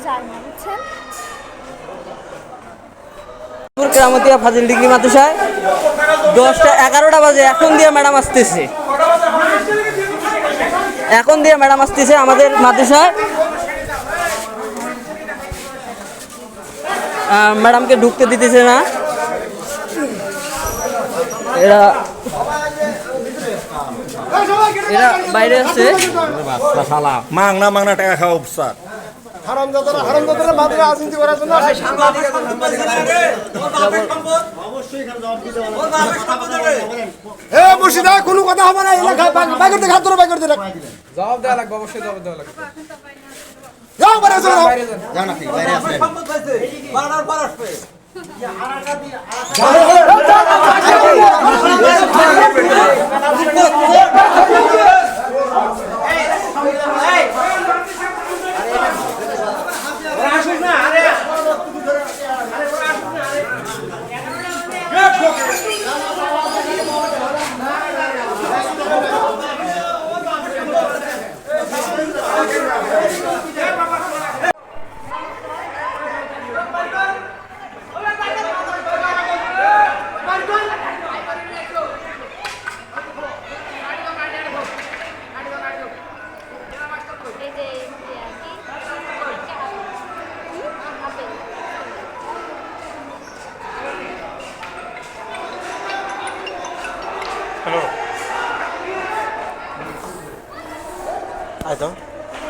যায় না, বুঝছেন? কেরামতিয়া ফাজিল ডিগ্রি মাদ্রাসায় 10টা 11টা বাজে এখন দিয়ে ম্যাডাম আসতেছে আমাদের মাদ্রাসায়। ম্যাডামকে ঢুকতে দিতেছে না, এরা বাইরে আছে। মাংনা টাকা খাওয়া স্যার হারামজাদারা মাদ্রাসা রাজনীতি করার জন্য মুর্শিদা কোনো কথা হবে না, এলাকা বাইরে থেকে হাত ধরে বাইরে থেকে জবাব দেওয়া লাগবে, অবশ্যই জবাব দেওয়া লাগবে। যাও বাইরে চলো যাও না কি বাইরে আসেন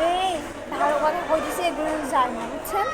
এই ভালো কথা কইতেছে, এগুলো যায় না, বুঝছেন?